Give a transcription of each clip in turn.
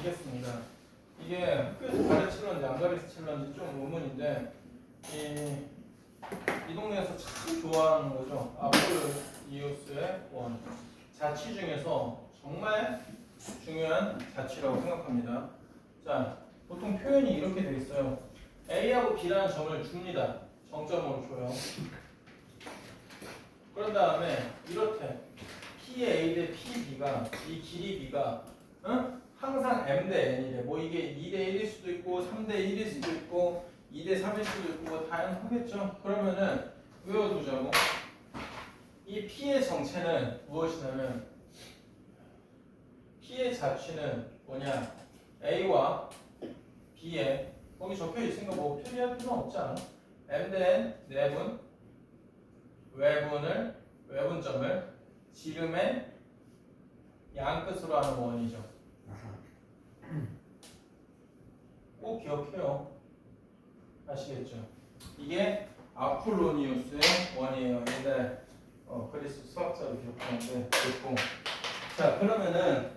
보겠습니다. 이게 학교에서 가르치는지 안 가르치는지 좀 의문인데 이 동네에서 참 좋아하는 거죠. 아폴로니우스의 원. 자취 중에서 정말 중요한 자취라고 생각합니다. 자, 보통 표현이 이렇게 되어 있어요. A하고 B라는 점을 줍니다. 정점으로 줘요. 그런 다음에 이렇대. P의 A 대 P, B가 이 길이 B가 항상 M 대 N이래. 뭐 이게 2대 1일 수도 있고 3대 1일 수도 있고 2대 3일 수도 있고 뭐 다양하겠죠. 그러면은 외워두자고. 이 P의 정체는 무엇이냐면 P의 자취는 뭐냐? A와 B에 거기 적혀 있으니까 뭐 표기할 필요는 없지 않아? M 대 N 내분 외분점을 지름의 양끝으로 하는 원이죠. 꼭 기억해요. 아시겠죠? 이게 아폴로니우스의 원이에요. 옛날 그리스 수학자로 기억하는데 됐고. 자, 그러면은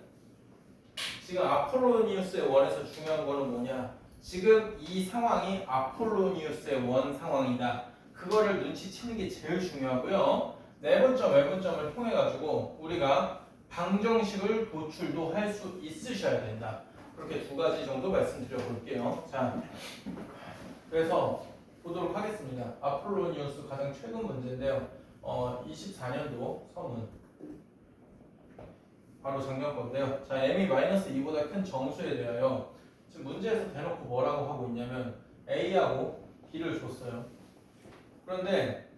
지금 아폴로니우스의 원에서 중요한 거는 뭐냐? 지금 이 상황이 아폴로니우스의 원 상황이다. 그거를 눈치채는 게 제일 중요하고요. 내분점, 외분점을 통해 가지고 우리가 방정식을 도출도 할 수 있으셔야 된다. 그렇게 두 가지 정도 말씀드려 볼게요. 자, 그래서 보도록 하겠습니다. 아폴로니우스 가장 최근 문제인데요. 24년도 서문. 바로 작년 건데요. 자, m이 -2보다 큰 정수에 대하여 지금 문제에서 대놓고 뭐라고 하고 있냐면 A하고 B를 줬어요. 그런데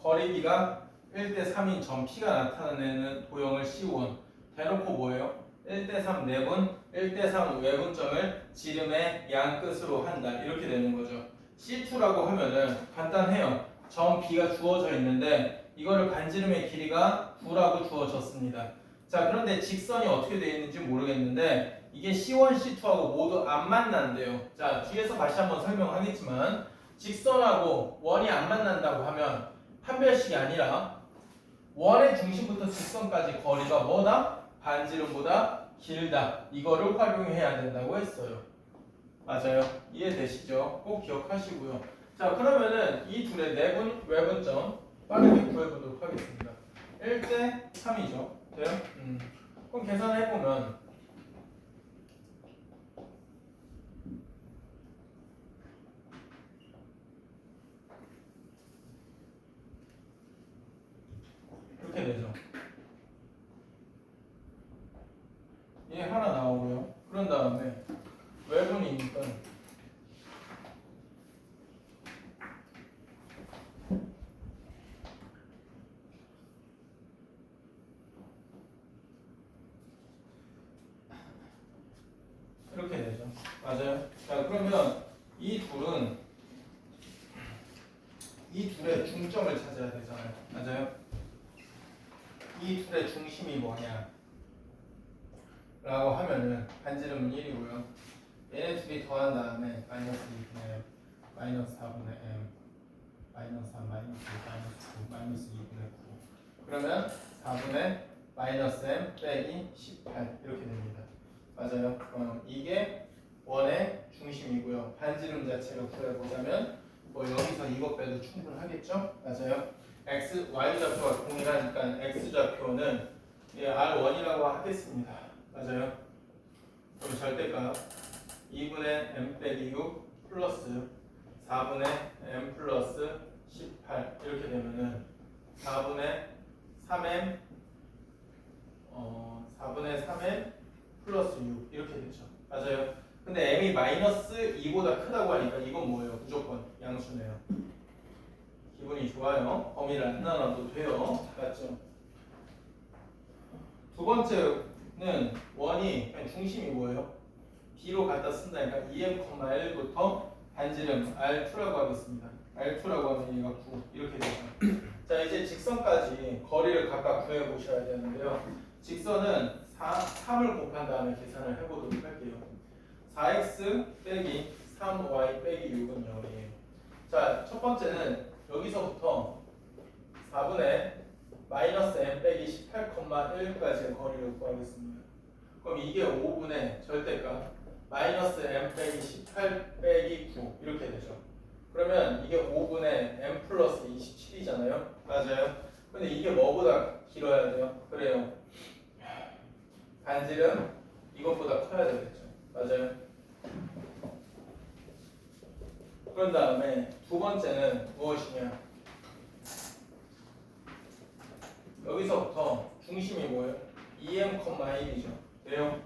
거리비가 1대 3인 점 P가 나타내는 도형을 C1 대놓고 뭐예요? 1대 3 내분, 1대 3 외분점을 지름의 양끝으로 한다. 이렇게 되는 거죠. C2라고 하면은 간단해요. 점 B가 주어져 있는데 이거를 반지름의 길이가 9라고 주어졌습니다. 자, 그런데 직선이 어떻게 되어 있는지 모르겠는데 이게 C1, C2하고 모두 안 만난대요. 자, 뒤에서 다시 한번 설명하겠지만 직선하고 원이 안 만난다고 하면 판별식이 아니라 원의 중심부터 직선까지 거리가 뭐다? 반지름보다 길다. 이거를 활용해야 된다고 했어요. 맞아요. 이해되시죠? 꼭 기억하시고요. 자, 그러면은 이 둘의 내분, 외분점 빠르게 구해보도록 하겠습니다. 1대 3이죠. 돼요? 그럼 계산해보면 이렇게 되죠. 얘 하나 나오고요. 그런 다음에 외분이니까 이렇게 되죠. 맞아요. 자, 그러면 이 둘의 중점을 찾아야 되잖아요. 맞아요. 이 둘의 중심이 뭐냐 라고 하면은 반지름은 1이고요. 얘네 둘이 더한 다음에 마이너스 2분의 마이너스 4분의 m 마이너스 3 마이너스 2 마이너스 9 마이너스 2분의 9 그러면 4분의 마이너스 m 빼기 18 이렇게 됩니다. 맞아요. 이게 원의 중심이고요. 반지름 자체를 구해보자면 뭐 여기서 이것 빼도 충분하겠죠? 맞아요. x, y 좌표가 동일하니까 x 좌표는 r1이라고 하겠습니다. 맞아요. 그럼 절대값 2분의 m 빼기 6 플러스 4분의 m 플러스 18 이렇게 되면은 4분의 3m 4분의 3m 플러스 6 이렇게 되죠. 맞아요. 근데 m이 마이너스 2보다 크다고 하니까 이건 뭐예요? 무조건 양수네요. 기분이 좋아요. 범위를 안 나눠도 돼요. 맞죠? 두 번째는 원이 그냥 중심이 뭐예요? B로 갖다 쓴다니까 2m,1부터 반지름 R2라고 하겠습니다. R2라고 하면 얘가 9 이렇게 되죠. 자, 이제 직선까지 거리를 각각 구해 보셔야 되는데요. 직선은 3을 곱한 다음에 계산을 해보도록 할게요. 4x 빼기 3y 빼기 6은 0이에요. 자, 첫 번째는 여기서부터 4분의 마이너스 m 빼기 18,1까지의 거리를 구하겠습니다. 그럼 이게 5분의 절대값 마이너스 m 빼기 18 빼기 9 이렇게 되죠. 그러면 이게 5분의 m 플러스 27이잖아요. 맞아요. 근데 이게 뭐보다 길어야 돼요? 그래요. 반지름 이것보다 커야 되겠죠. 맞아요. 그런 다음에 두 번째는 무엇이냐? 여기서부터 중심이 뭐예요? 2m, 1이죠. 돼요?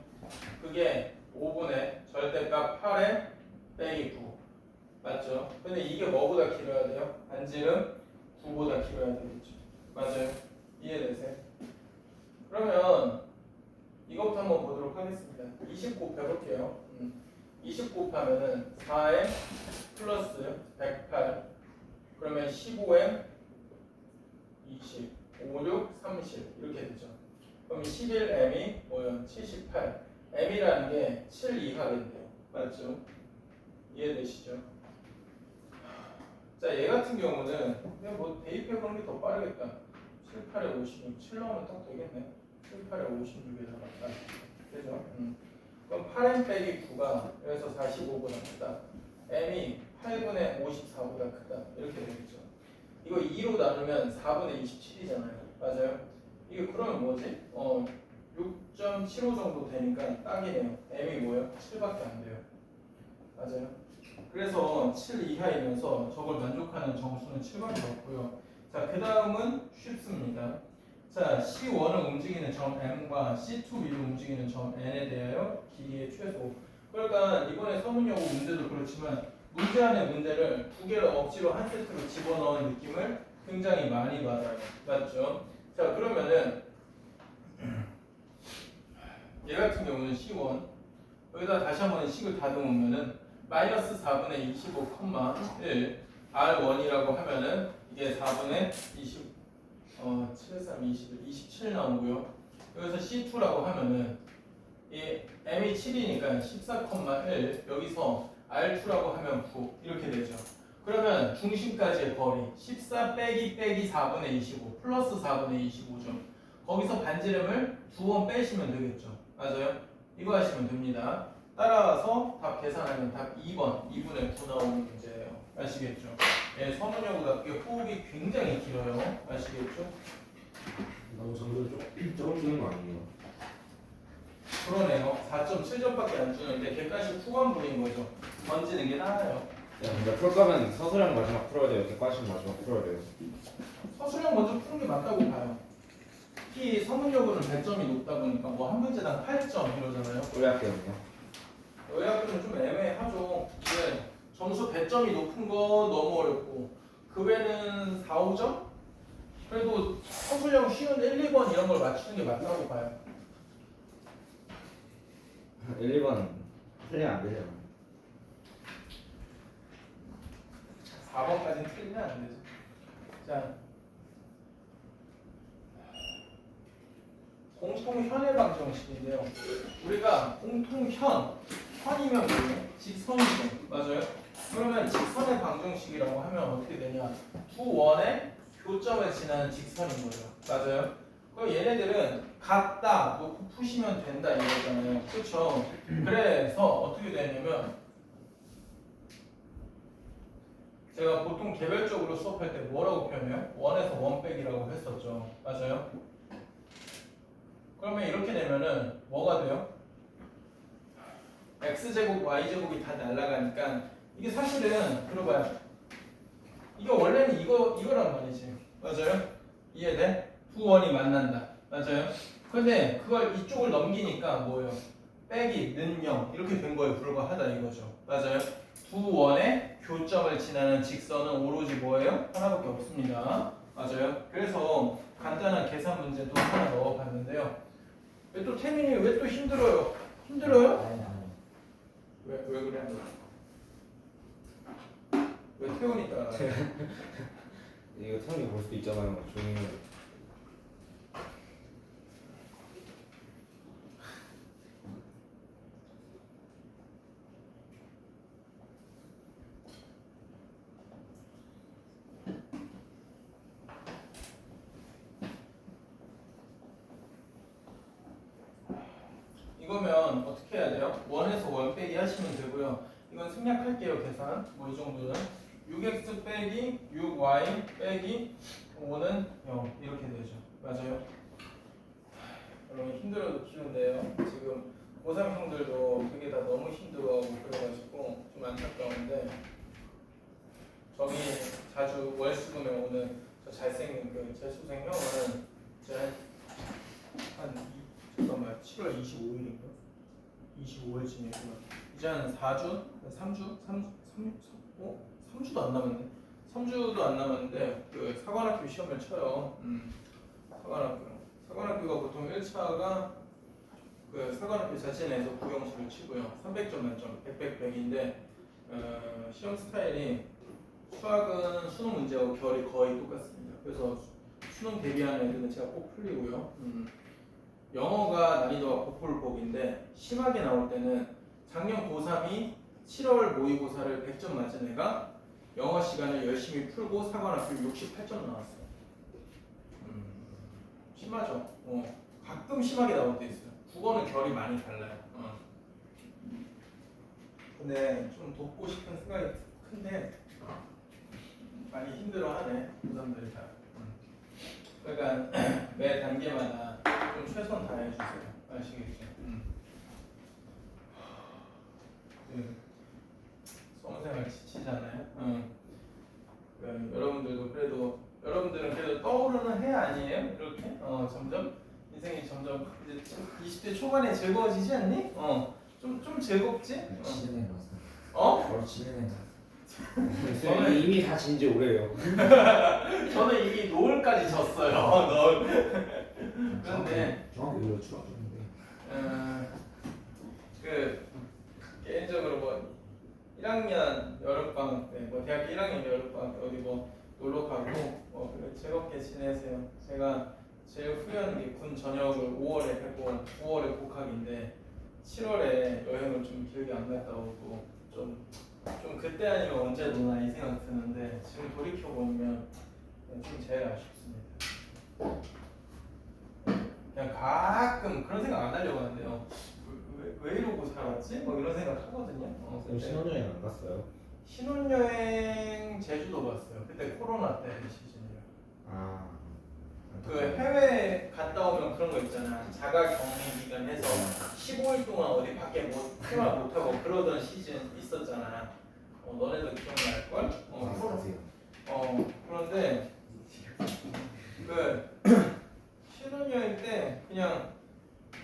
그게 5분의 절대값 8m 빼기 9 맞죠? 근데 이게 뭐보다 길어야 돼요? 반지름 9보다 길어야 되겠죠. 맞아요? 이해되세요? 그러면 이것부터 한번 보도록 하겠습니다. 20 곱해볼게요. 20 곱하면은 4m 플러스 108 그러면 15m 20 5, 6, 30 이렇게 되죠. 그럼 11m이 뭐예요? 78 m이라는 게 7 이하겠네요. 맞죠? 이해되시죠? 자, 얘 같은 경우는 그냥 뭐 대입해보는 게 더 빠르겠다. 7, 8에 56, 7 넣으면 딱 되겠네. 7, 8에 56에다가 딱. 그죠? 그럼 8m 빼기 9가 여기서 45보다 크다. m이 8분의 54보다 크다. 이렇게 되겠죠. 이거 2로 나누면 4분의 27이잖아요. 맞아요? 이게 그러면 뭐지? 6.75 정도 되니까 딱이네요. m이 뭐예요? 7밖에 안 돼요. 맞아요? 그래서 7 이하이면서 저걸 만족하는 정수는 7밖에 없고요. 자, 그 다음은 쉽습니다. 자, C1을 움직이는 점 M과 C2 위로 움직이는 점 N에 대하여 길이의 최소. 그러니까 이번에 서문여고 문제도 그렇지만 문제 안에 문제를 두 개를 억지로 한 세트로 집어넣은 느낌을 굉장히 많이 받아요. 맞죠? 자, 그러면은 얘 같은 경우는 C1 여기다 다시 한번 식을 다듬으면은 마이너스 4분의 25,1 R1이라고 하면은 이게 4분의 20 7, 3, 21, 27 나오고요. 여기서 C2라고 하면은 이 M이 7이니까 14,1 여기서 R2라고 하면 9 이렇게 되죠. 그러면 중심까지의 거리 14 빼기 4분의 25 플러스 4분의 25죠. 거기서 반지름을 2번 빼시면 되겠죠. 맞아요? 이거 하시면 됩니다. 따라서 답 계산하면 답 2번 2분의 9 나오는 문제예요. 아시겠죠? 예, 서문여고답게 호흡이 굉장히 길어요. 아시겠죠? 너무 점수를 조금 주는 거 아니에요? 그러네요. 4.7점밖에 안 주는데 객관식 후반부인 거죠. 던지는 게 나아요. 야, 근데 풀 거면 서술형 마지막 풀어야 돼요. 객관식 마지막 풀어야 돼요. 서술형 먼저 푸는 게 맞다고 봐요. 특히 서문여고는 배점이 높다 보니까 뭐 한 문제당 8점 이러잖아요. 우리 학교는요? 의학교는 좀 애매하죠. 네. 점수 배점이 높은 거 너무 어렵고 그 외에는 4, 5점? 그래도 서술형 쉬운 1, 2번 이런 걸 맞추는 게 맞다고 봐요. 1, 2번 틀리면 안 되죠. 4번까지는 틀리면 안 되죠. 자, 공통현의 방정식인데요. 우리가 현이면 뭐예요? 직선이죠. 맞아요? 그러면 직선의 방정식이라고 하면 어떻게 되냐? 두 원의 교점을 지나는 직선인 거죠. 맞아요? 그럼 얘네들은 같다 놓고 푸시면 된다 이거잖아요. 그렇죠? 그래서 어떻게 되냐면 제가 보통 개별적으로 수업할 때 뭐라고 표현해요? 원에서 원 빼기라고 했었죠. 맞아요? 그러면 이렇게 되면은 뭐가 돼요? x제곱, y제곱이 다 날아가니까 이게 사실은 들어봐요. 이게 원래는 이거란 말이지. 맞아요? 이해돼? 두 원이 만난다. 맞아요? 근데 그걸 이쪽을 넘기니까 뭐예요? 빼기, 는 0 이렇게 된 거에 불과하다 이거죠. 맞아요? 두 원의 교점을 지나는 직선은 오로지 뭐예요? 하나밖에 없습니다. 맞아요? 그래서 간단한 계산 문제도 하나 넣어봤는데요. 왜 또 태민이 왜 또 힘들어요? 힘들어요? 아니. 왜 그래? 왜 태훈이 따라? 이거 태훈이 볼 수도 있잖아요. 조용히. 이거면 어떻게 해야 돼요? 1에서 1 빼기 하시면 되고요. 이건 생략할게요. 계산. 뭐 이 정도는 6x 빼기 6y 빼기 5는 0 이렇게 되죠. 맞아요? 여러분 힘들어도 키운데요. 지금 고3 형들도 그게 다 너무 힘들어하고 그래가지고 좀 안타까운데 저기 자주 월수금에 오는 저 잘생긴 그 재수생 형은 이제 잠깐만 7월 25일인가? 25일쯤이구나. 이제 한 4주? 3주? 3주도 안 남았네. 3주도 안 남았는데 그 사관학교 시험을 쳐요. 사관학교가 보통 1차가 그 사관학교 자체 내에서 국영수를 치고요. 300점 만점, 100, 100인데 시험 스타일이 수학은 수능 문제하고 결이 거의 똑같습니다. 그래서 수능 대비하는 애들은 제가 꼭 풀리고요. 영어가 난이도가 고폴복인데 심하게 나올 때는 작년 고3이 7월 모의고사를 100점 맞은 애가 영어 시간을 열심히 풀고 사관학교 68점 나왔어요. 심하죠. 가끔 심하게 나올 때 있어요. 국어는 결이 많이 달라요. 근데 좀 돕고 싶은 생각이 큰데 많이 힘들어하네 고3들이 다. 그러니까 매 단계마다 좀 최선 다해주세요. 아시겠죠? 수험생활 지치잖아요. 여러분들도 그래도 여러분들은 그래도 떠오르는 해 아니에요? 이렇게 점점 인생이 점점 이제 20대 초반에 즐거워지지 않니? 좀 즐겁지? 지는 애 어? 바로 지는 애 이미 다 진지 오래요. 저는 이미 노을까지 졌어요. 노을. 그런데 정확히 이거 추억 중인데 그 개인적으로 뭐 1학년 여름방학 때, 뭐 대학교 1학년 여름방학 때 어디 뭐 놀러 가고 그래 즐겁게 지내세요. 제가 제일 후회하는 게 군 전역을 5월에 했고 9월에 복학인데 7월에 여행을 좀 길게 안 갔다 오고 좀 그때 아니면 언제 노나 이 생각 드는데 지금 돌이켜 보면 좀 제일 아쉽습니다. 그냥 가끔 그런 생각 안 하려고 하는데요. 왜 이러고 살았지? 뭐 이런 생각 하거든요. 그럼 신혼여행 안 갔어요? 신혼여행 제주도 갔어요. 그때 코로나 때 시즌이라. 그 안타깝네. 해외 갔다 오면 그런 거 있잖아. 자가 격리 기간 해서 15일 동안 어디 밖에 생활 못 하고 그러던 시즌 있었잖아. 너네도 기억날 걸? 그런데 그 신혼여행 때 그냥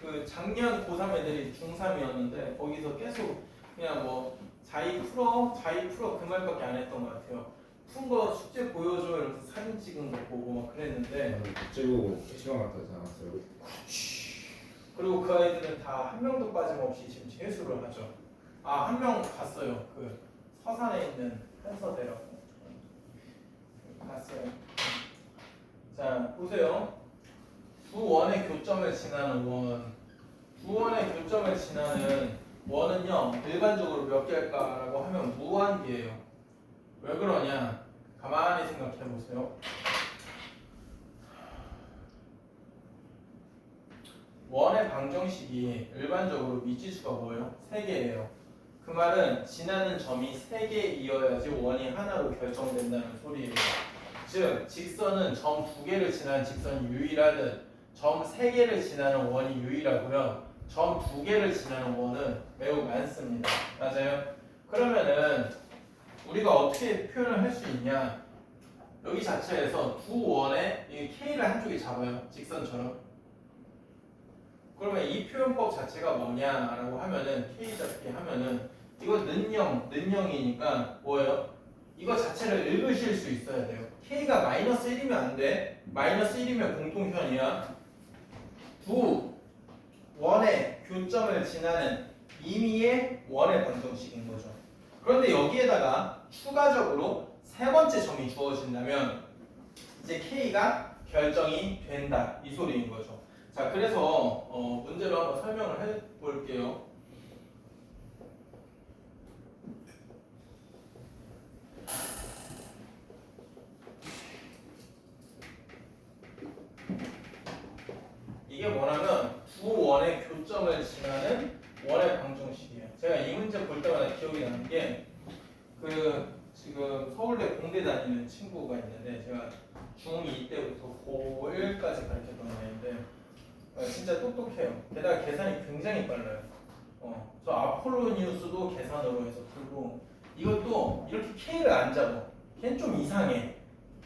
그 작년 고3 애들이 중3이었는데 거기서 계속 그냥 뭐 자기 풀어 그 말밖에 안 했던 것 같아요. 푼 거 숙제 보여줘 이러면서 사진 찍은 거 보고 막 그랬는데 그리고 시간 갔다 오지 않았어요? 그리고 그 아이들은 다 한 명도 빠짐없이 지금 재수를 하죠. 한 명 갔어요. 그 서산에 있는 한서대라고 갔어요. 자 보세요. 두 원의 교점을 지나는 두 원의 교점을 지나는 원은요 일반적으로 몇 개일까라고 하면 무한개예요. 왜 그러냐? 가만히 생각해 보세요. 원의 방정식이 일반적으로 미지수가 뭐예요? 3개예요. 그 말은 지나는 점이 3개이어야지 원이 하나로 결정된다는 소리예요. 즉 직선은 점 2개를 지나는 직선이 유일하듯 점 3개를 지나는 원이 유일하고요. 점 2개를 지나는 원은 매우 많습니다. 맞아요? 그러면은 우리가 어떻게 표현을 할 수 있냐? 여기 자체에서 두 원의 이 K를 한쪽에 잡아요. 직선처럼. 그러면 이 표현법 자체가 뭐냐라고 하면은 K 잡기 하면은 이거 는영이니까 뭐예요? 이거 자체를 읽으실 수 있어야 돼요. K가 마이너스 1이면 안 돼. 마이너스 1이면 공통편이야. 두 원의 교점을 지나는 임의의 원의 방정식인 거죠. 그런데 여기에다가 추가적으로 세 번째 점이 주어진다면 이제 K가 결정이 된다 이 소리인 거죠. 자, 그래서 문제로 한번 설명을 해볼게요. 이게 뭐냐면 두 원의 교점을 지나는 지금 서울대 공대 다니는 친구가 있는데 제가 중2 때부터 고1까지 가르쳤던 애인데 진짜 똑똑해요. 게다가 계산이 굉장히 빨라요. 저 아폴로니우스도 계산으로 해서 풀고 이것도 이렇게 K를 안 잡아. 걔는 좀 이상해.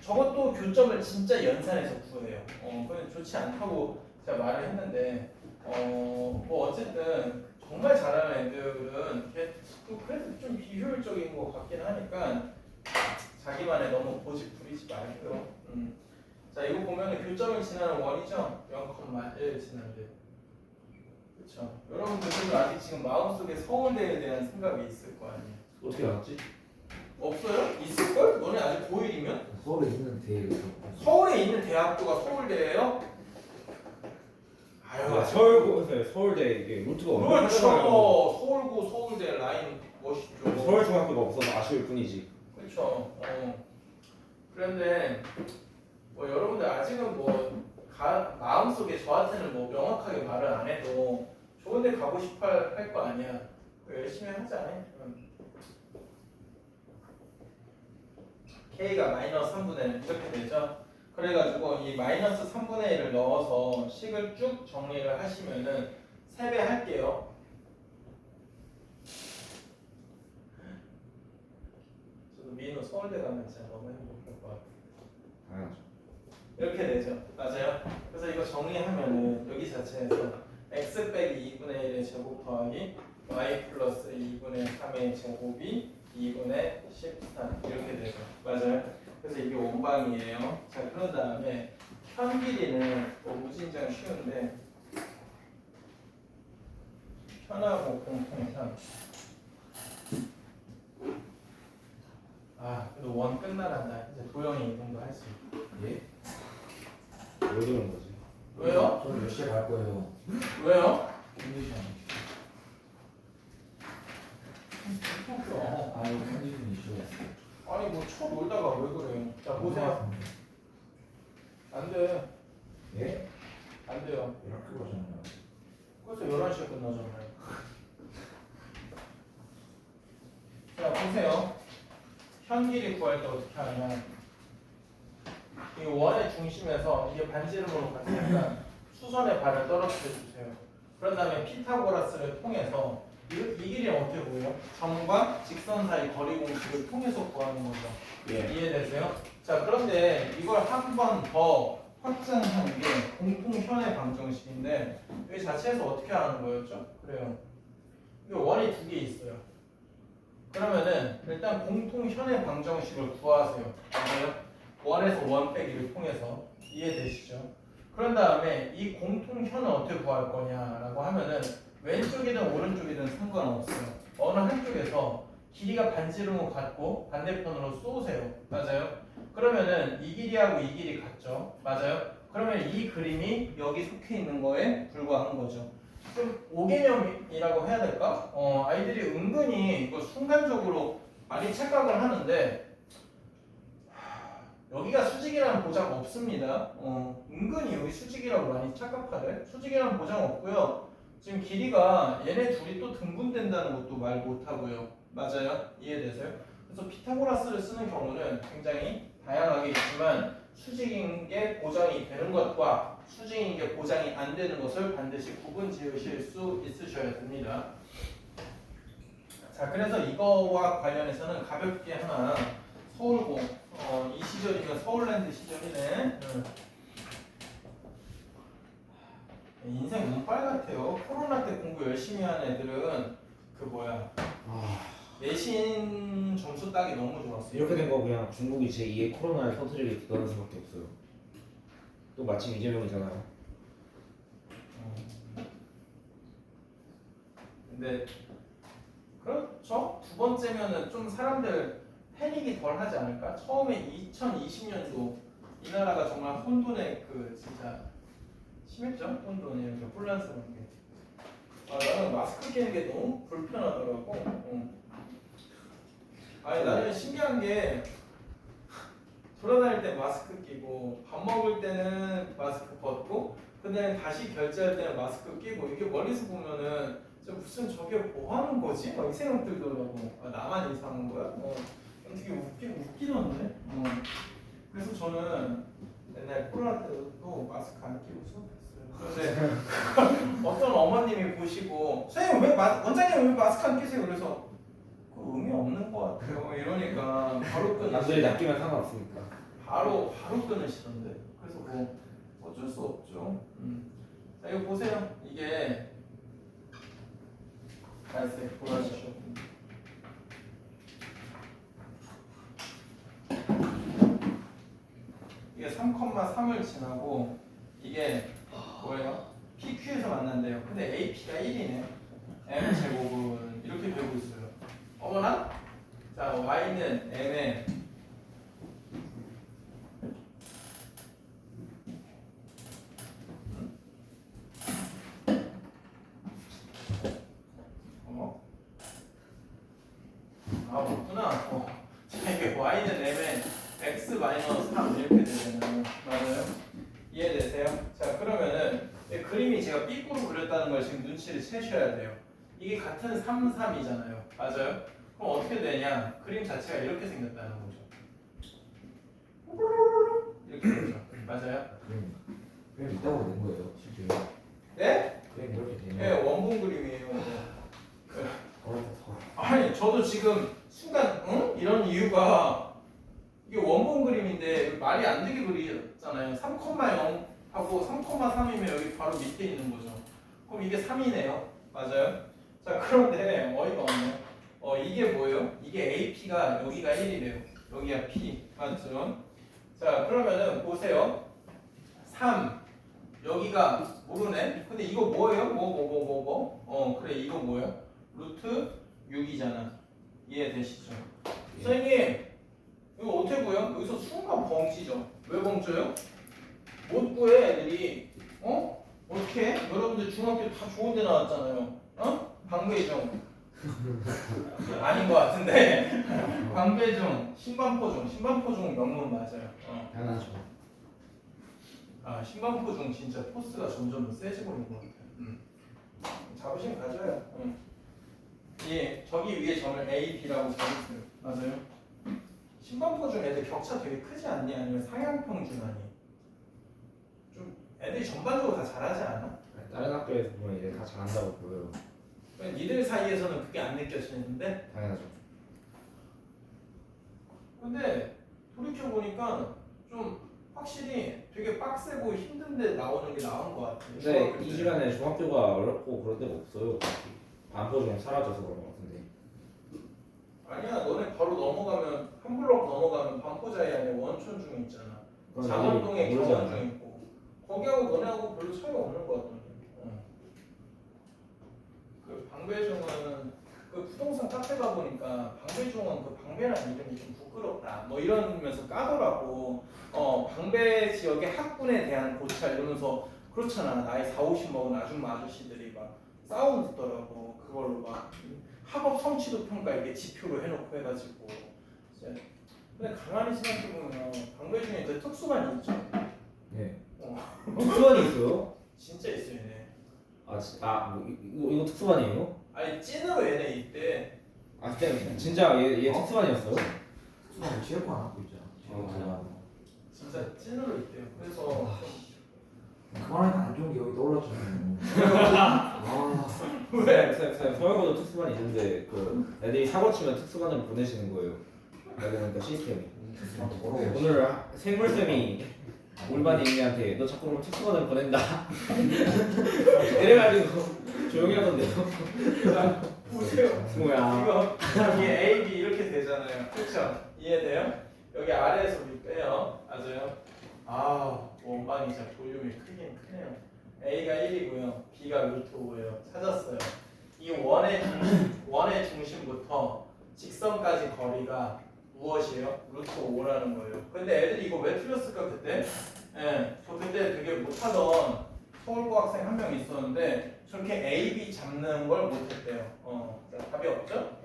저것도 교점을 진짜 연산해서 구해요. 그건 좋지 않다고 제가 말을 했는데 뭐 어쨌든 정말 잘하는 애들은 또 그래도 좀 비효율적인 것 같긴 하니까 자기만의 너무 고집 부리지 말고요. 자 이거 보면 교점을 지나는 원이죠. 0,1 지나는데 그렇죠. 여러분들도 아직 지금 마음속에 서울대에 대한 생각이 있을 거 아니에요. 어떻게 알았지? 없어요? 있을걸? 너네 아직 고1이면? 서울에 있는 대회에서 서울에 있는 대학교가 서울대예요? 아, 서울대 이게 루트가 그렇죠. 엄청 서울고 서울대 라인 멋있죠. 서울 중학교가 없어서 아쉬울 뿐이지. 그렇죠. 그런데 뭐 여러분들 아직은 뭐 마음속에 저한테는 뭐 명확하게 말을 안 해도 좋은데 가고 싶어 할 거 아니야. 열심히 하자. K가 마이너스 3분의 1 이렇게 되죠. 그래가지고 이 마이너스 3분의 1을 넣어서 식을 쭉 정리를 하시면은 3배 할게요. 저도 민우 서울대 가면 진짜 너무 행복할 것 같아요. 당연하죠. 이렇게 되죠. 맞아요. 그래서 이거 정리하면은 여기 자체에서 x 빼기 2분의 1의 제곱 더하기 y 플러스 2분의 3의 제곱이 2분의 13 이렇게 되죠. 맞아요. 그래서 이게 원방이에요. 자 그런 다음에 현 길이는 뭐 무진장 쉬운데 현하고 공통상 그래도 원 끝나란다. 이제 도형이 이동도 할 수 있고. 예? 왜 그런 거지? 왜요? 저는 몇 시에 갈 거예요. 왜요? 컨디션. 어. 아니 컨디션 이슈. 아니 뭐 놀다가 왜 그래요? 자 보세요. 안 돼. 예? 안 돼요. 이렇게 거잖아요. 그래서 11시에 끝나잖아요. 자 보세요. 현 길이 구할 때 어떻게 하냐. 이 원의 중심에서 이게 반지름으로 갔으니까 수선의 발을 떨어뜨려 주세요. 그런 다음에 피타고라스를 통해서 이 길이는 어떻게 보여요? 점과 직선 사이 거리 공식을 통해서 구하는 거죠. 예. 이해되세요? 자 그런데 이걸 한 번 더 확장한 게 공통현의 방정식인데 여기 자체에서 어떻게 하는 거였죠? 그래요. 이게 원이 두 개 있어요. 그러면은 일단 공통현의 방정식을 구하세요. 맞아요? 원에서 원 빼기를 통해서 이해되시죠? 그런 다음에 이 공통현은 어떻게 구할 거냐라고 하면은 왼쪽이든 오른쪽이든 상관없어요. 어느 한쪽에서 길이가 반지름으로 같고 반대편으로 쏘세요. 맞아요? 그러면은 이 길이하고 이 길이 같죠? 맞아요? 그러면 이 그림이 여기 속해 있는 거에 불과한 거죠. 좀 오개념이라고 해야 될까? 아이들이 은근히 이거 순간적으로 많이 착각을 하는데 여기가 수직이라는 보장 없습니다. 은근히 여기 수직이라고 많이 착각하래. 수직이라는 보장 없고요. 지금 길이가 얘네 둘이 또 등분된다는 것도 말 못하고요. 맞아요? 이해되세요? 그래서 피타고라스를 쓰는 경우는 굉장히 다양하게 있지만 수직인 게 보장이 되는 것과 수직인 게 보장이 안 되는 것을 반드시 구분 지으실 수 있으셔야 됩니다. 자, 그래서 이거와 관련해서는 가볍게 하나 서울고 이 시절이면 서울랜드 시절이네. 인생 운빨 같아요. 코로나 때 공부 열심히 한 애들은 그 뭐야 내신 점수 따기 너무 좋았어요. 이렇게 된 거 그냥 중국이 제2의 코로나를 터뜨리게 기도하는 수밖에 없어요. 또 마침 이재명이잖아요. 근데 그렇죠. 두 번째면은 좀 사람들 패닉이 덜 하지 않을까? 처음에 2020년도 이 나라가 정말 혼돈의 그 진짜 심했죠? 혼돈이 이렇게 혼란스러운 게. 나는 마스크 끼는 게 너무 불편하더라고. 아니 나는 신기한 게 돌아다닐 때 마스크 끼고 밥 먹을 때는 마스크 벗고 근데 다시 결제할 때는 마스크 끼고 이게 멀리서 보면은 무슨 저게 뭐 하는 거지? 이 생각 들더라고. 나만 이상한 거야? 되게 원장님 왜 마스크 안 끼세요? 그래서 그 의미 없는 것 같아요. 이러니까 바로 남들이 끊으시. 낚이면 상관없으니까. 바로 끊으시던데. 그래서 뭐 어쩔 수 없죠. 자 이거 보세요. 이게 갈색 보라색. 이게 3,3을 지나고 이게 뭐예요? PQ에서 만난대요. 근데 AP가 1이네. M 제곱은 이렇게 되고 있어요. 어머나? 자 Y는 M에 없구나. 자 이게 Y는 M에 X 마이너스 3 이렇게 되잖아요. 맞아요? 이해되세요? 자 그러면은 그림이 제가 삐꾸로 그렸다는 걸 지금 눈치를 채셔야 돼요. 이게 같은 3, 3이잖아요. 맞아요? 그럼 어떻게 되냐? 그림 자체가 이렇게 생겼다는 거죠. 이렇게 되죠. 맞아요? 그냥 있다고 된 거예요, 실제로. 네? 그냥 이렇게 되면. 네, 원본 그림이에요. 더. 아니 저도 지금 순간 응? 이런 이유가 이게 원본 그림인데 말이 안 되게 그리잖아요. 3,0 하고 3,3이면 여기 바로 밑에 있는 거죠. 그럼 이게 3이네요. 맞아요? 자 그런데 어이가 없네. 이게 뭐예요? 이게 AP가 여기가 1이래요. 여기가 P 맞죠? 자 그러면은 보세요. 3 여기가 모르네. 근데 이거 뭐예요? 그래 이거 뭐예요? 루트 6이잖아. 이해되시죠? 선생님 이거 어떻게 구해요? 여기서 순간 벙찌죠. 왜 벙쪄요? 못 구해 애들이. 어떻게? 여러분들 중학교 다 좋은 데 나왔잖아요. 방배종 아닌 것 같은데 방배종, 신반포종 명문 맞아요. 당연하죠. 신반포종 진짜 포스가 점점 세지고 있는 것 같아요. 자부심 가져요. 예, 저기 위에 점을 A, B라고 적었어요. 맞아요? 신반포종 애들 격차 되게 크지 않니? 아니면 상향평준 아니? 좀 애들이 전반적으로 다 잘하지 않아? 다른 학교에서 보면 이제 다 잘한다고 보여요. 니들 사이에서는 그게 안 느껴지는데? 당연하죠. 근데 돌이켜보니까 좀 확실히 되게 빡세고 힘든데 나오는 게 나은 것 같아요. 근데 이 시간에 중학교가 어렵고 그런 데가 없어요. 반포종 사라져서 그런 것 같은데. 아니야, 너네 바로 넘어가면 한 블럭 넘어가면 반포자이 안에 원촌중 있잖아. 그건 장원동에 모르지 경원중 않아요? 있고 거기하고 너네하고 별로 차이 없는 것 같던데. 그 방배종은 그 부동산 카페 가 보니까 방배종은 그 방배라는 이름이 좀 부끄럽다. 뭐 이러면서 까더라고. 방배 지역의 학군에 대한 고찰 이러면서 그렇잖아. 나이 4, 50 먹은 아줌마 아저씨들이 막 싸우더라고. 그걸로 막 학업 성취도 평가 이게 지표로 해놓고 해가지고. 이제 근데 가만히 생각해보면 방배종에 그 특수반이 있죠. 네. 특수반이 있어요? 진짜 있어요, 얘네. 뭐 이거 특수반이에요? 아니 찐으로 얘네 있대. 진짜 얘 특수반이었어요? 수능 체육관 하고 있잖아. 체육관. 진짜 찐으로 있대요. 그래서 그만하니까 안 좋은 게 여기 떠올랐잖아요. 왜? 서울고도 특수반이 있는데 그 애들이 사고 치면 특수반으로 보내시는 거예요. 그러니까 시스템이. 오늘 생물쌤이 올반이 있냐한테 너 자꾸 그러면 특수반으로 보낸다. 이래가지고 조용히 하던데요. 보세요. 뭐야? 이거 여기 A, B 이렇게 되잖아요. 그렇죠? 이해돼요? 여기 아래에서 위 빼요. 맞아요? 원반이 진짜 볼륨이 크긴 크네요. A가 1이고요. B가 루트 5예요. 찾았어요. 이 원의 중심부터 직선까지 거리가 무엇이에요? 루트 5라는 거예요. 근데 애들이 이거 왜 틀렸을까 그때? 저 그때 되게 못하던 서울고 학생 한 명 있었는데 저렇게 A, B 잡는 걸 못했대요. 답이 없죠?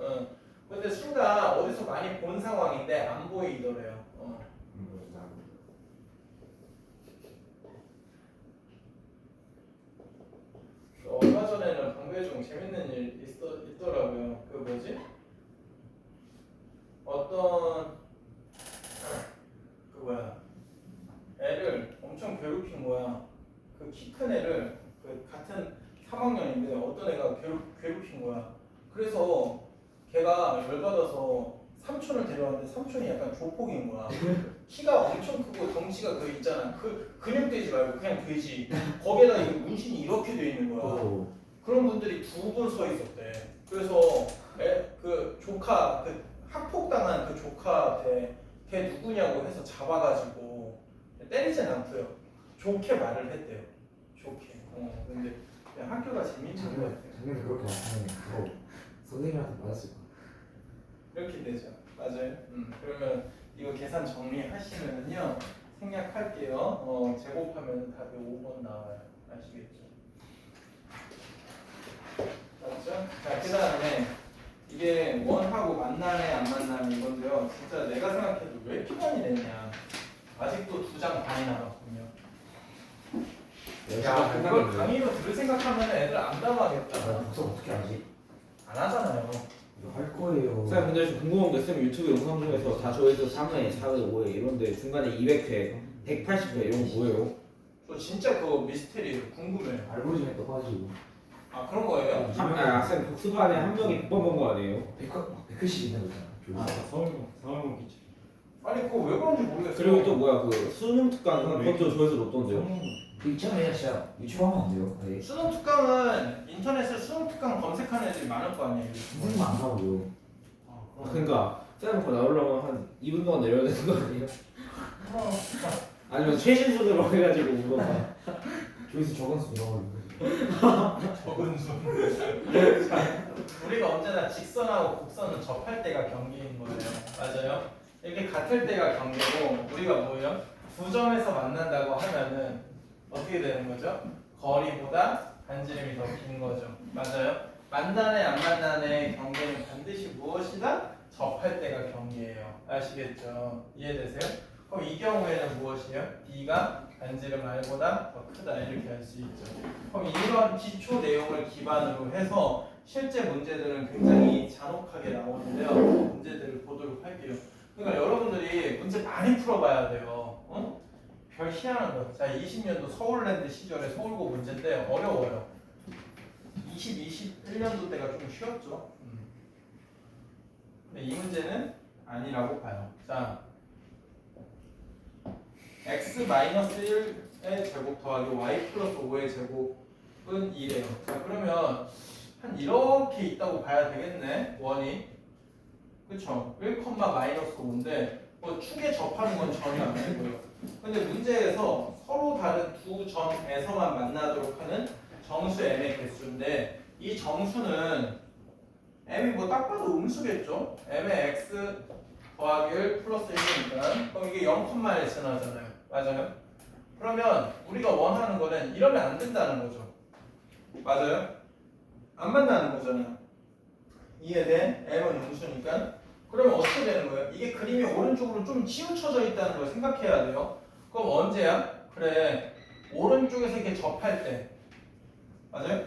근데 순간 어디서 많이 본 상황인데 안 보이더래요. 얼마 전에는 방배종 재밌는 일 있더라고요. 그 뭐지? 어떤 그 뭐야 애를 엄청 괴롭힌 거야. 그 키 큰 애를 그 같은 3학년인데 어떤 애가 괴롭힌 괴롭힌 거야. 그래서 걔가 열받아서 삼촌을 데려왔는데 삼촌이 약간 조폭인 거야. 키가 엄청 크고 덩치가 그 있잖아. 그 근육돼지 말고 그냥 돼지. 거기에다 이 문신이 이렇게 돼 있는 거야. 그런 분들이 두 분 서 있었대. 그래서 그 조카 그 학폭당한 그 조카한테 걔 누구냐고 해서 잡아가지고 때리진 않고요. 좋게 말을 했대요. 좋게. 근데 그냥 학교가 재밌는 것 같아요. 작년에 그렇게 왔으면 그거 선생님한테 맞았을 거야. 이렇게 되죠. 맞아요. 그러면 이거 계산 정리하시면은요. 생략할게요. 제곱하면 답이 5번 나와요. 아시겠죠? 맞죠? 자, 그 다음에 이게 원하고 만나네 안 만나네 이건데요. 진짜 내가 생각해도 왜 이렇게 많이 냈냐. 아직도 2장 반이 남았군요. 야, 그걸 강의로 들을 생각하면 애들 안 담아겠다. 복습 어떻게 하지? 안 하잖아요. 이거 할 거예요. 쌤 근데 좀 궁금한 게 쌤 유튜브 영상 중에서 다 조회수 3회, 4회, 5회 이런데 중간에 200회, 180회 이런 거 뭐예요? 저 진짜 그거 미스테리예요. 궁금해요. 알고리즘에 떠가지고 아, 그런 거예요? 쌤 복습반에 한 명이 100번 본 거 아니에요? 100회씩 있는 거잖아. 서울공 기치. 아니 그거 왜 그런지 모르겠어요. 그리고 또 뭐야 그 수능 특강 그것도 조회수 높던데요? 그 있잖아요, 진짜 유튜브 하면 안 돼요. 네. 수능 특강은 인터넷에 수능 특강 검색하는 애들이 많을 거 아니에요. 선생님 안 나오고요. 그러니까 쌤 그거 나오려면 한 2분 동안 내려야 되는 거 아니에요? 아니면 최신 수준으로 해가지고 물어봐. 조회수 적은 수 나오고. 적은 수. 우리가 언제나 직선하고 곡선은 접할 때가 경계인 거예요. 맞아요? 이렇게 같을 때가 경계고 우리가 뭐예요? 두 점에서 만난다고 하면은 어떻게 되는 거죠? 거리보다 반지름이 더 긴 거죠. 맞아요? 만나네 안 만나네 경계는 반드시 무엇이다? 접할 때가 경계예요. 아시겠죠? 이해되세요? 그럼 이 경우에는 무엇이에요? B가 반지름 R보다 더 크다 이렇게 할 수 있죠. 그럼 이런 기초 내용을 기반으로 해서 실제 문제들은 굉장히 잔혹하게 나오는데요. 문제들을 보도록 할게요. 그러니까 여러분들이 문제 많이 풀어봐야 돼요. 별 희한한 거. 자, 20년도 서울랜드 시절에 서울고 문제인데 어려워요. 21년도 때가 좀 쉬웠죠. 근데 이 문제는 아니라고 봐요. 자, x-1의 제곱 더하기 y 플러스 5의 제곱은 2래요. 자, 그러면 한 이렇게 있다고 봐야 되겠네. 원이. 그쵸? 1,-5인데 뭐 축에 접하는 건 전혀 안 되고요. 근데 문제에서 서로 다른 두 점에서만 만나도록 하는 정수 m의 개수인데 이 정수는 m이 뭐 딱 봐도 음수겠죠? m의 x 더하기 1 플러스 1이니까 그럼 이게 0,1에 지나잖아요. 맞아요? 그러면 우리가 원하는 거는 이러면 안 된다는 거죠. 맞아요? 안 만나는 거잖아. 이해돼? m은 음수니까. 그러면 어떻게 되는 거예요? 이게 그림이 오른쪽으로 좀 치우쳐져 있다는 걸 생각해야 돼요. 그럼 언제야? 그래, 오른쪽에서 이렇게 접할 때. 맞아요?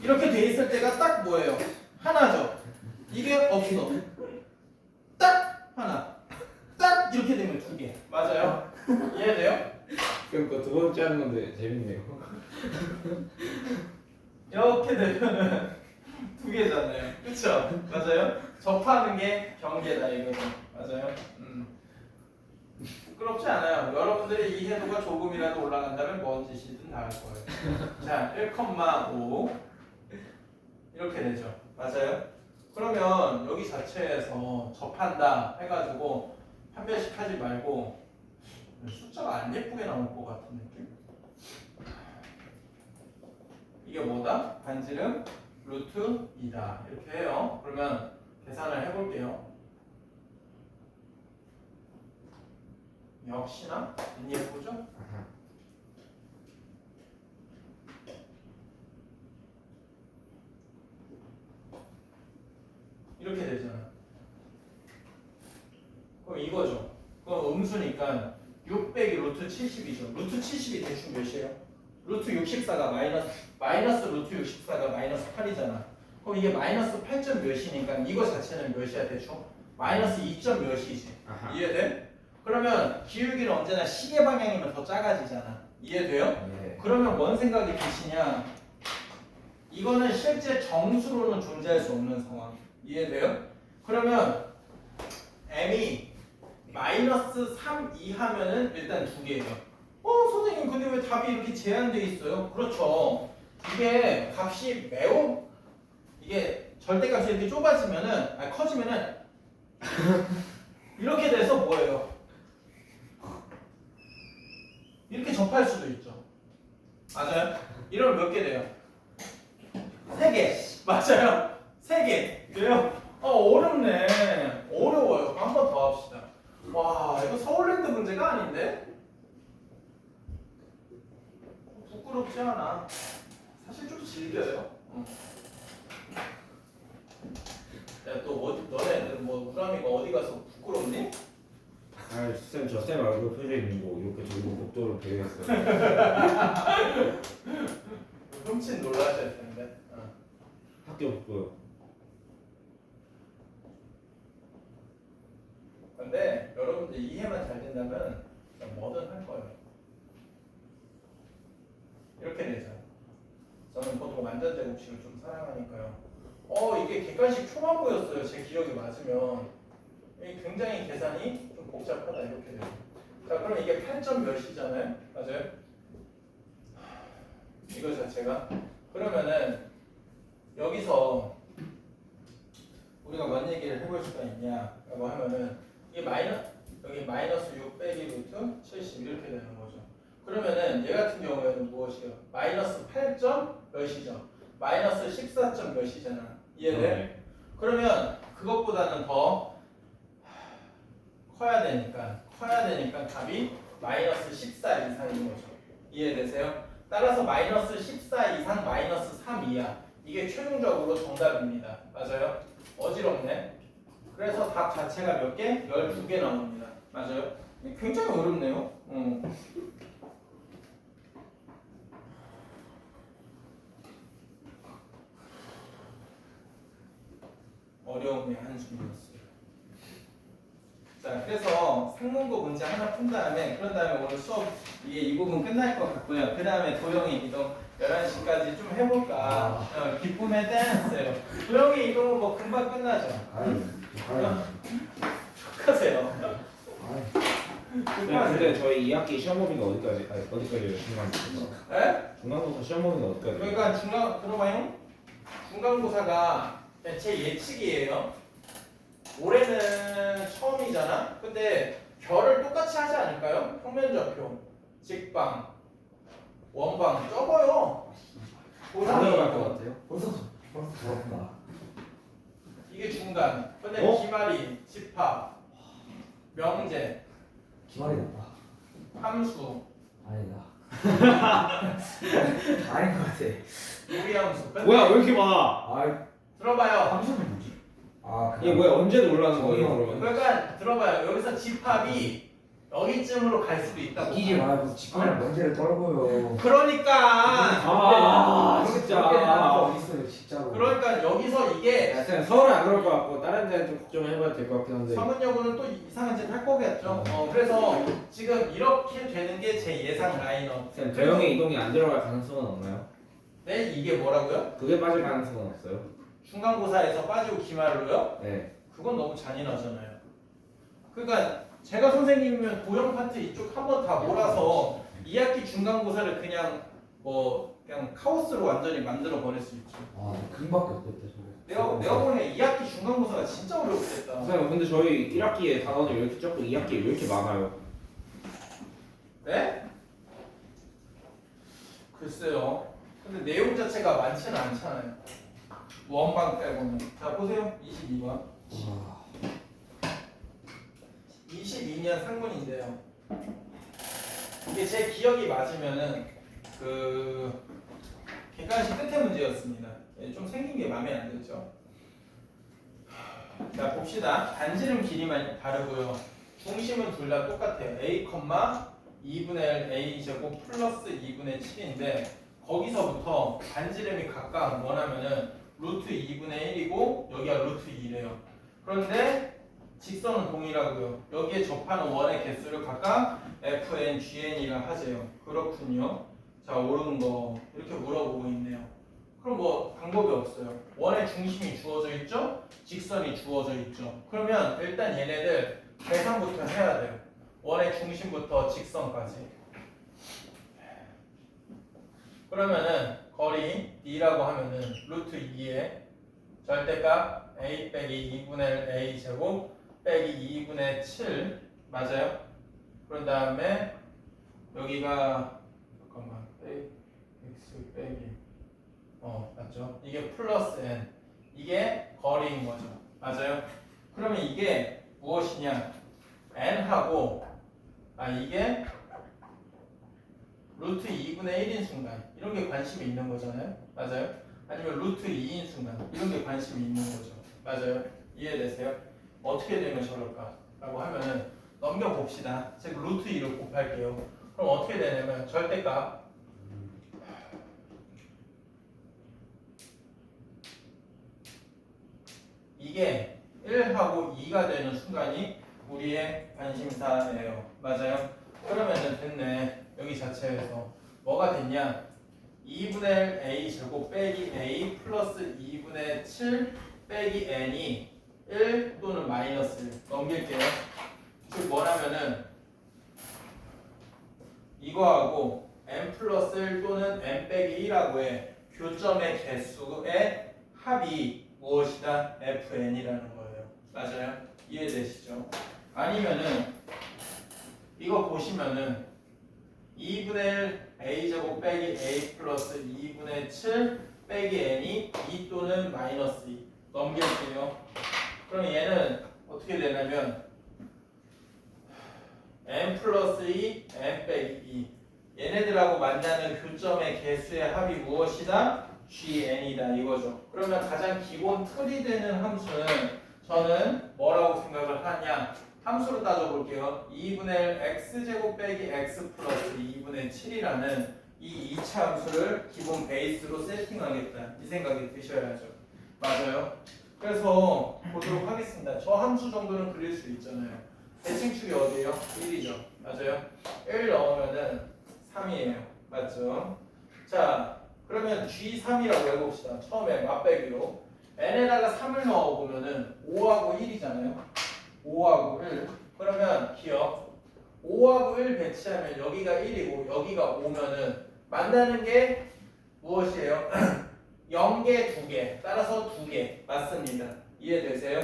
이렇게 돼 있을 때가 딱 뭐예요? 하나죠. 이게 없어. 딱 하나. 딱 이렇게 되면 두 개. 맞아요? 이해돼요? 그러니까 두 번째 하는 건데 재밌네요. 이렇게 되면은 두 개잖아요. 그쵸? 맞아요? 접하는 게 경계다 이거죠. 맞아요? 부끄럽지 않아요. 여러분들의 이해도가 조금이라도 올라간다면 뭔 짓이든 다 할 거예요. 자, 1,5 이렇게 되죠. 맞아요? 그러면 여기 자체에서 접한다 해가지고 판별식 하지 말고 숫자가 안 예쁘게 나올 것 같은 느낌? 이게 뭐다? 반지름 루트 2다. 이렇게 해요. 그러면 계산을 해볼게요. 역시나 안 예쁘죠? 이렇게 되잖아. 그럼 이거죠. 그럼 음수니까 600이 루트 70이죠. 루트 70이 대충 몇이에요? 루트 64가 마이너스 루트 64가 마이너스 8이잖아. 그럼 이게 마이너스 8점 몇이니까 이거 자체는 몇이야 대충? 마이너스 2점 몇이지. 아하. 이해돼? 그러면 기울기는 언제나 시계 방향이면 더 작아지잖아. 이해돼요? 네. 그러면 뭔 생각이 드시냐? 이거는 실제 정수로는 존재할 수 없는 상황. 이해돼요? 그러면 m이 마이너스 3 이하면은 일단 두 개예요. 선생님 근데 왜 답이 이렇게 제한돼 있어요? 그렇죠. 이게 값이 매우 이게 절대값이 이렇게 좁아지면은 커지면은 이렇게 돼서 뭐예요? 이렇게 접할 수도 있죠. 맞아요? 이러면 몇 개 돼요? 3개. 맞아요? 3개. 돼요? 어렵네. 어려워요. 한 번 더 합시다. 와, 이거 서울랜드 문제가 아닌데? 부끄럽지 않아. 사실 좀 즐겨요. 야, 또 어디 너네들 뭐 우람이가 어디 가서 부끄럽니? 아, 쌤, 저 쌤 얼굴 표정이 있는 거 이렇게 들고 복도를 배회했어요. 훔친 놀라실 텐데. 학교 복도요. 근데 여러분들 이해만 잘 된다면 그냥 뭐든 할 거예요. 이렇게 되죠. 저는 보통 완전 제곱식을 좀 사랑하니까요. 이게 객관식 초반부였어요. 제 기억이 맞으면. 이게 굉장히 계산이 좀 복잡하다 이렇게 돼요. 자, 그럼 이게 8점 몇이잖아요? 맞아요? 이거 자체가 그러면은 여기서 우리가 뭔 얘기를 해볼 수가 있냐라고 하면은 이게 여기 마이너스 6 빼기 루트 70 이렇게 되는 거죠. 그러면은 얘 같은 경우에는 무엇이요? 마이너스 8점 몇이죠? 마이너스 14점 몇이잖아. 이해돼? 네. 그러면 그것보다는 더 커야 되니까 답이 마이너스 14 이상인 거죠. 이해되세요? 따라서 마이너스 14 이상 마이너스 3 이하 이게 최종적으로 정답입니다. 맞아요? 어지럽네. 그래서 답 자체가 몇 개? 12개 나옵니다. 맞아요? 굉장히 어렵네요. 어려움의 한숨이었어요. 자, 그래서 상문고 문제 하나 푼 다음에 그런 다음에 오늘 수업 이 부분 끝날 것 같고요. 그 다음에 도형이 이동 11시까지 좀 해볼까. 기쁨의 댄스예요. 도형이 이동은 뭐 금방 끝나죠. 축하세요. 근데 저희 2학기 시험 범위가 어디까지예요? 중간고사. 네? 중간고사 시험 범위가 어디까지? 그러니까 들어봐요. 중간고사가 제 예측이에요. 올해는 처음이잖아. 근데 결을 똑같이 하지 않을까요? 평면좌표, 직방, 원방 적어요. 다 들어갈 것 같아요. 벌써 부럽다. 이게 중간. 근데 기말이, 집합, 명제, 기말이 났다. 함수, 아니다. 아닌 것 같아. 유리함수. 근데 뭐야, 왜 이렇게 많아? 아, 들어봐요. 함수는 뭐지? 아, 이게 뭐야, 언제 놀라는 거예요, 그러면? 그러니까 들어봐요. 여기서 집합이 여기쯤으로 갈 수도 있다고. 이기지 말고 직관을 문제를 떨고요. 그러니까 진짜. 어디 있어요, 진짜로. 그러니까 여기서 이게 쌤, 서울은 안 그럴 것 같고 다른 데는 좀 걱정을 해봐야 될 것 같긴 한데. 서문여고는 또 이상한 짓 할 거겠죠. 그래서 지금 이렇게 되는 게 제 예상 라인업. 쌤, 도형의 이동이 안 들어갈 가능성은 없나요? 네, 이게 뭐라고요? 그게 빠질 가능성은 없어요? 중간고사에서 빠지고 기말로요? 네. 그건 너무 잔인하잖아요. 그러니까 제가 선생님이면 도형 파트 이쪽 한번 다 몰아서 2학기 중간고사를 그냥 그냥 카오스로 완전히 만들어 버릴 수 있죠. 아, 금밖에 없겠다, 저거. 내가 보기엔 2학기 중간고사가 진짜 어렵겠다. 쌤, 근데 저희 1학기에 단원이 왜 이렇게 적고 2학기에 왜 이렇게 많아요? 네? 글쎄요. 근데 내용 자체가 많지는 않잖아요. 원방 빼고는. 자, 보세요. 22번. 와, 22년 상문인데요. 이게 제 기억이 맞으면은 객관식 끝에 문제였습니다. 좀 생긴 게 마음에 안 들죠. 자, 봅시다. 반지름 길이만 다르고요. 중심은 둘 다 똑같아요. a, 2분의 L a 제곱 플러스 2분의 7인데 거기서부터 반지름이 각각 원하면은 루트 2분의 1이고 여기가 루트 2래요. 그런데 직선은 동일하고요. 여기에 접하는 원의 개수를 각각 fn, gn이라 하재요. 그렇군요. 자, 옳은 거 이렇게 물어보고 있네요. 그럼 뭐 방법이 없어요. 원의 중심이 주어져 있죠? 직선이 주어져 있죠. 그러면 일단 얘네들 계산부터 해야 돼요. 원의 중심부터 직선까지. 그러면은 거리 D라고 하면은 루트 2에 절대값 A 빼기 2분의 1 A 제곱 빼기 2분의 7 맞아요? 그런 다음에 여기가 잠깐만 X 빼기 맞죠? 이게 플러스 N 이게 거리인 거죠. 맞아요? 그러면 이게 무엇이냐? N하고 이게 루트 2분의 1인 순간 이런 게 관심이 있는 거잖아요. 맞아요? 아니면 루트 2인 순간 이런 게 관심이 있는 거죠. 맞아요? 이해되세요? 어떻게 되면 저럴까? 라고 하면은 넘겨봅시다. 즉 루트 2를 곱할게요. 그럼 어떻게 되냐면 절대값 이게 1하고 2가 되는 순간이 우리의 관심사예요. 맞아요? 그러면은 됐네. 여기 자체에서 뭐가 됐냐? 2분의 1 a 제곱 빼기 a 플러스 2분의 7 빼기 n이 1 또는 마이너스 1 넘길게요. 즉 뭐냐면은 이거하고 n 플러스 1 또는 n 빼기 1하고의 교점의 개수의 합이 무엇이다? fn이라는 거예요. 맞아요? 이해되시죠? 아니면은 이거 보시면은 2분의 1 a제곱 빼기 a 플러스 2분의 7 빼기 n이 2 또는 마이너스 2 넘길게요. 그럼 얘는 어떻게 되냐면 n 플러스 2 n 빼기 2 얘네들하고 만나는 교점의 개수의 합이 무엇이다? gn이다 이거죠. 그러면 가장 기본 틀이 되는 함수는 저는 뭐라고 생각을 하냐? 함수로 따져볼게요. 2분의 1 x제곱 빼기 x 플러스 2분의 7이라는 이 2차 함수를 기본 베이스로 세팅하겠다. 이 생각이 드셔야죠. 맞아요? 그래서 보도록 하겠습니다. 저 함수 정도는 그릴 수 있잖아요. 대칭축이 어디예요? 1이죠. 맞아요? 1 넣으면은 3이에요. 맞죠? 자, 그러면 G3이라고 해봅시다. 처음에 맛배기로 n에다가 3을 넣어보면은 5하고 1이잖아요. 5하고 1. 그러면 기억 5하고 1 배치하면 여기가 1이고 여기가 5면은 만나는 게 무엇이에요? 0개, 2개. 따라서 2개. 맞습니다. 이해되세요?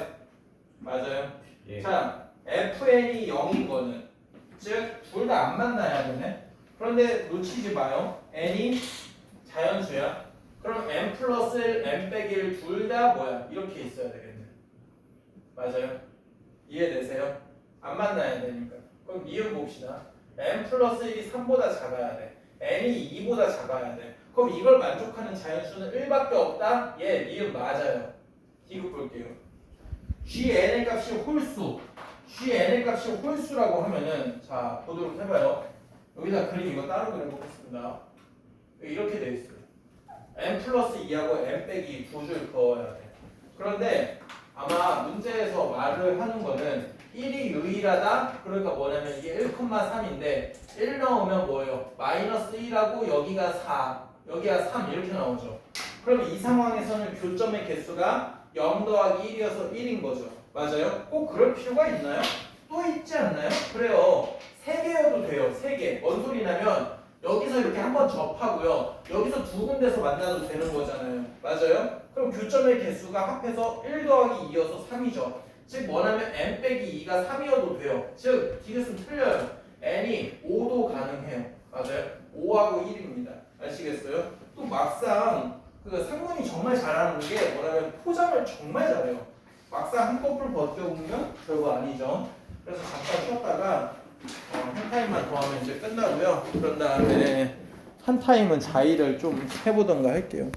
맞아요? 예. 자, fn이 0인 거는 즉 둘 다 안 만나야 되네. 그런데 놓치지 마요. n이 자연수야. 그럼 n 플러스 1, n 빼기 1 둘 다 뭐야? 이렇게 있어야 되겠네. 맞아요? 이해되세요? 안 만나야 되니까. 그럼 니은 봅시다. n 플러스 1이 3보다 작아야 돼. n이 2보다 작아야 돼. 그럼 이걸 만족하는 자연수는 1밖에 없다? 예, 니은 맞아요. 디귿 볼게요. gn의 값이 홀수. gn의 값이 홀수라고 하면은 자 보도록 해봐요. 여기다 그림 이거 따로 그려보겠습니다. 이렇게 돼 있어요. n 플러스 2하고 n 빼기 2줄 그어야 돼. 그런데 아마 문제에서 말을 하는 거는 1이 유일하다? 그러니까 뭐냐면 이게 1,3인데 1 넣으면 뭐예요? 마이너스 1하고 여기가 4, 여기가 3 이렇게 나오죠. 그럼 이 상황에서는 교점의 개수가 0 더하기 1이어서 1인 거죠. 맞아요? 꼭 그럴 필요가 있나요? 또 있지 않나요? 그래요. 3개여도 돼요. 3개. 뭔 소리냐면 여기서 이렇게 한번 접하고요. 여기서 두 군데서 만나도 되는 거잖아요. 맞아요? 그럼 교점의 개수가 합해서 1 더하기 2여서 3이죠. 즉 뭐냐면 n 빼기 2가 3이어도 돼요. 즉 디귿은 틀려요. n이 5도 가능해요. 맞아요? 5하고 1입니다. 아시겠어요? 또 막상 그 상문이 정말 잘하는 게 뭐냐면 포장을 정말 잘해요. 막상 한꺼풀 버텨보면 별거 아니죠. 그래서 잠깐 쉬었다가 한 타임만 더 하면 이제 끝나고요. 그런 다음에 한 타임은 자의를 좀 해보던가 할게요.